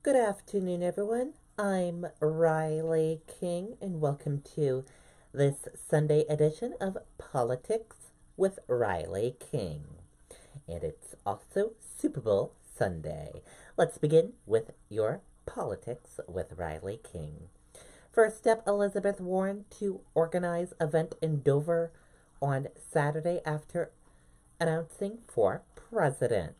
Good afternoon, everyone. I'm Riley King, and welcome to this Sunday edition of Politics with Riley King. And it's also Super Bowl Sunday. Let's begin with your Politics with Riley King. First up, Elizabeth Warren to organize event in Dover on Saturday after announcing for president.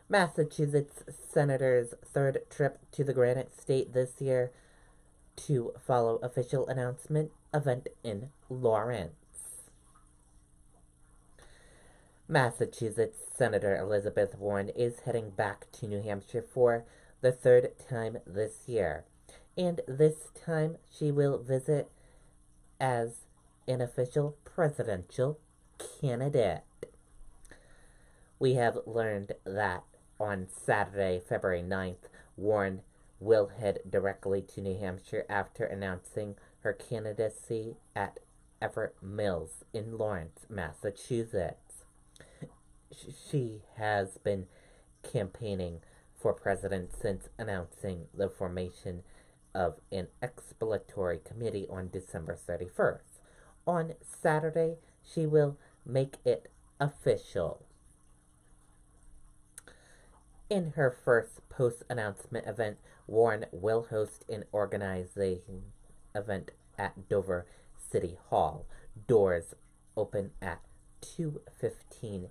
Massachusetts Senator's third trip to the Granite State this year to follow official announcement event in Lawrence. Massachusetts Senator Elizabeth Warren is heading back to New Hampshire for the third time this year, and this time she will visit as an official presidential candidate. We have learned that on Saturday, February 9th, Warren will head directly to New Hampshire after announcing her candidacy at Everett Mills in Lawrence, Massachusetts. She has been campaigning for president since announcing the formation of an exploratory committee on December 31st. On Saturday, she will make it official. In her first post-announcement event, Warren will host an organizing event at Dover City Hall. Doors open at 2:15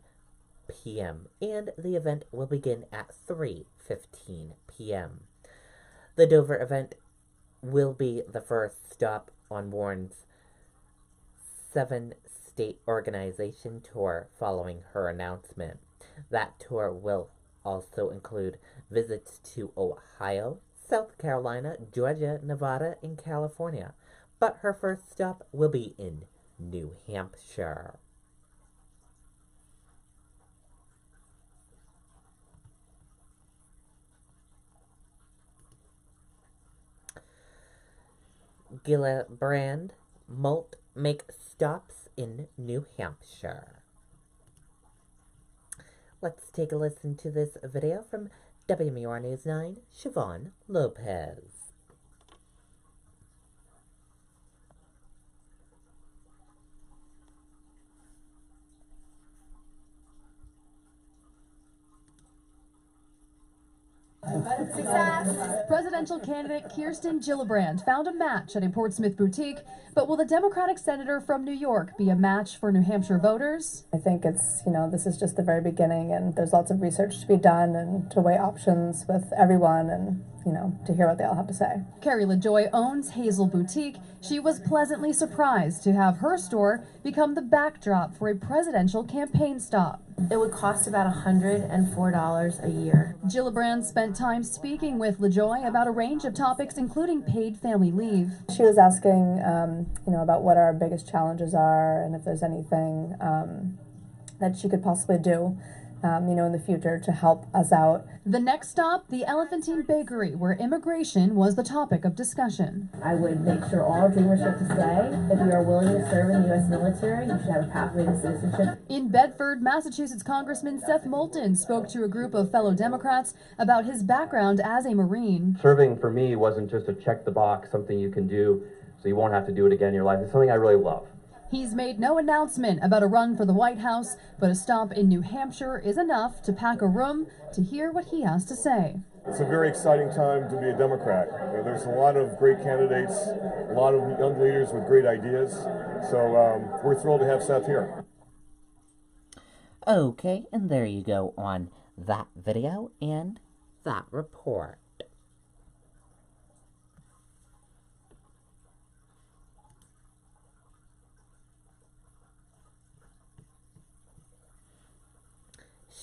p.m. and the event will begin at 3:15 p.m. The Dover event will be the first stop on Warren's 7-state organization tour following her announcement. That tour will also include visits to Ohio, South Carolina, Georgia, Nevada, and California. But her first stop will be in New Hampshire. Gillibrand won't make stops in New Hampshire. Let's take a listen to this video from WMUR News 9, Siobhan Lopez. Success! Presidential candidate Kirsten Gillibrand found a match at a Portsmouth boutique, but will the Democratic senator from New York be a match for New Hampshire voters? I think this is just the very beginning, and there's lots of research to be done and to weigh options with everyone and, to hear what they all have to say. Carrie LaJoy owns Hazel Boutique. She was pleasantly surprised to have her store become the backdrop for a presidential campaign stop. It would cost about $104 a year. Gillibrand spent time speaking with LaJoy about a range of topics, including paid family leave. She was asking, about what our biggest challenges are and if there's anything that she could possibly do, in the future to help us out. The next stop, the Elephantine Bakery, where immigration was the topic of discussion. I would make sure all dreamers get to stay. If you are willing to serve in the U.S. military, you should have a pathway to citizenship. In Bedford, Massachusetts Congressman Seth Moulton spoke to a group of fellow Democrats about his background as a Marine. Serving for me wasn't just a check the box, something you can do so you won't have to do it again in your life. It's something I really love. He's made no announcement about a run for the White House, but a stop in New Hampshire is enough to pack a room to hear what he has to say. It's a very exciting time to be a Democrat. There's a lot of great candidates, a lot of young leaders with great ideas, so we're thrilled to have Seth here. Okay, and there you go on that video and that report.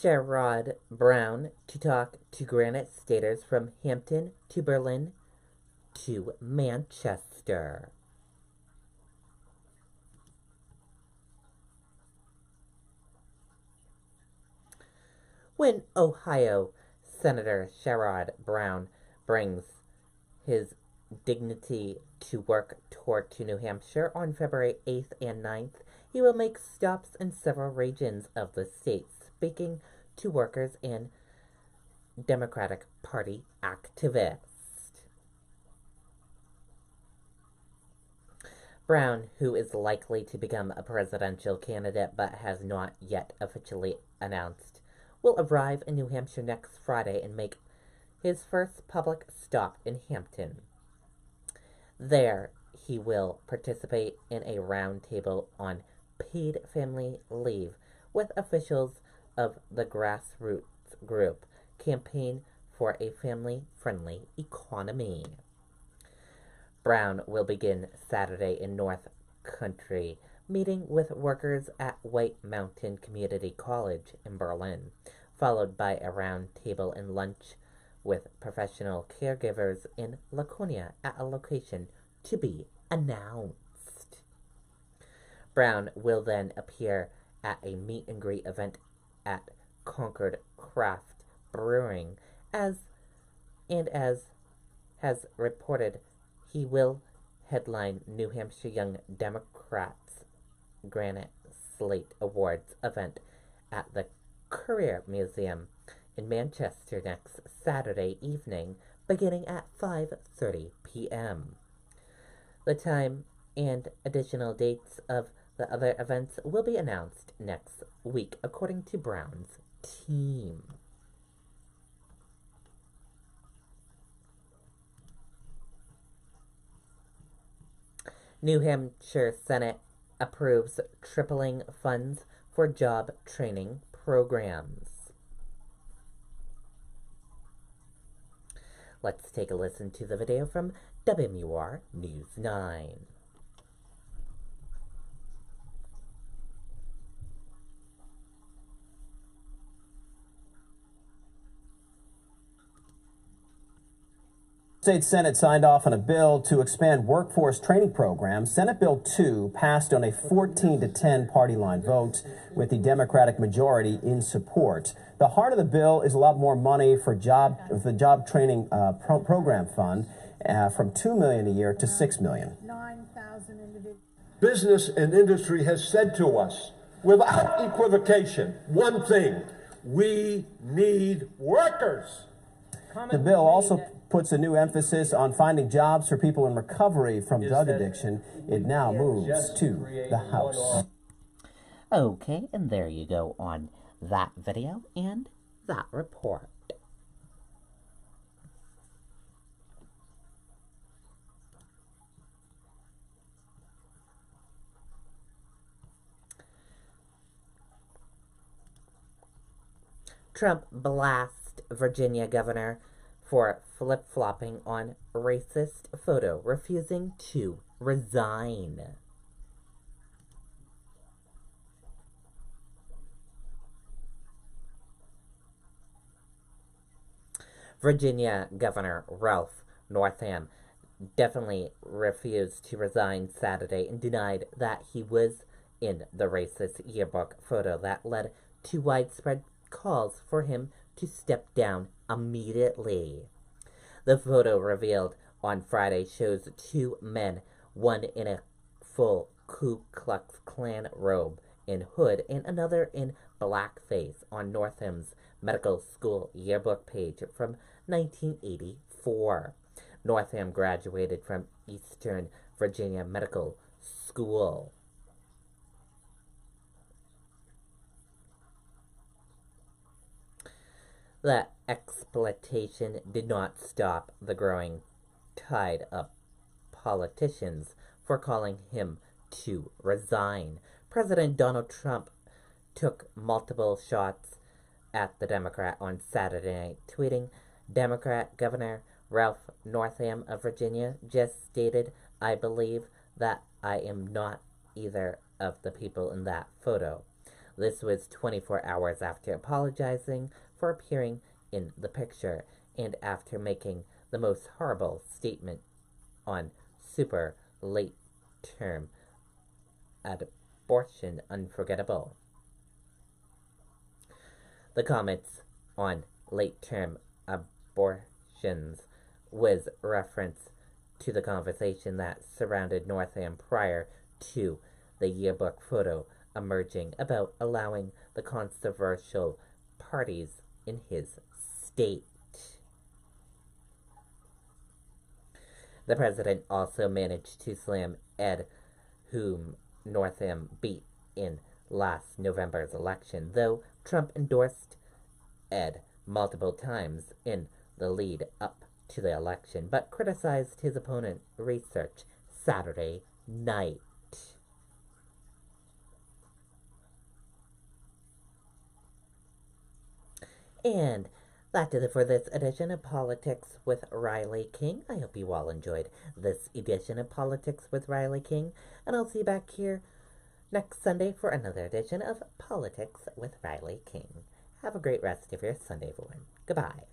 Sherrod Brown to talk to Granite Staters from Hampton to Berlin to Manchester. When Ohio Senator Sherrod Brown brings his dignity to work tour to New Hampshire on February 8th and 9th, he will make stops in several regions of the state, speaking to workers and Democratic Party activists. Brown, who is likely to become a presidential candidate but has not yet officially announced, will arrive in New Hampshire next Friday and make his first public stop in Hampton. There, he will participate in a roundtable on paid family leave with officials of the grassroots group Campaign for a Family-Friendly Economy. Brown will begin Saturday in North Country, meeting with workers at White Mountain Community College in Berlin, followed by a roundtable and lunch with professional caregivers in Laconia at a location to be announced. Brown will then appear at a meet and greet event at Concord Craft Brewing, as has reported, he will headline New Hampshire Young Democrats Granite Slate Awards event at the Career Museum in Manchester next Saturday evening, beginning at 5:30 p.m. The time and additional dates of the other events will be announced next week, according to Brown's team. New Hampshire Senate approves tripling funds for job training programs. Let's take a listen to the video from WMUR News 9. State Senate signed off on a bill to expand workforce training programs. Senate Bill 2 passed on a 14-10 party line vote with the Democratic majority in support. The heart of the bill is a lot more money for the job training program fund from $2 million a year to $6 million. 9,000 individuals. Business and industry has said to us, without equivocation, one thing: we need workers. The bill also puts a new emphasis on finding jobs for people in recovery from drug addiction. It now moves to the House. Okay, and there you go on that video and that report. Trump blasts Virginia governor for flip-flopping on racist photo, refusing to resign. Virginia Governor Ralph Northam definitely refused to resign Saturday and denied that he was in the racist yearbook photo that led to widespread calls for him to step down immediately. The photo revealed on Friday shows two men, one in a full Ku Klux Klan robe and hood and another in blackface on Northam's medical school yearbook page from 1984. Northam graduated from Eastern Virginia Medical School. The exploitation did not stop the growing tide of politicians for calling him to resign. President Donald Trump took multiple shots at the Democrat on Saturday night, tweeting, "Democrat Governor Ralph Northam of Virginia just stated, I believe that I am not either of the people in that photo." This was 24 hours after apologizing for appearing in the picture and after making the most horrible statement on super late term abortion unforgettable. The comments on late term abortions was reference to the conversation that surrounded Northam prior to the yearbook photo emerging about allowing the controversial parties in his state. The president also managed to slam Ed, whom Northam beat in last November's election, though Trump endorsed Ed multiple times in the lead up to the election, but criticized his opponent research Saturday night. And that did it for this edition of Politics with Riley King. I hope you all enjoyed this edition of Politics with Riley King, and I'll see you back here next Sunday for another edition of Politics with Riley King. Have a great rest of your Sunday, everyone. Goodbye.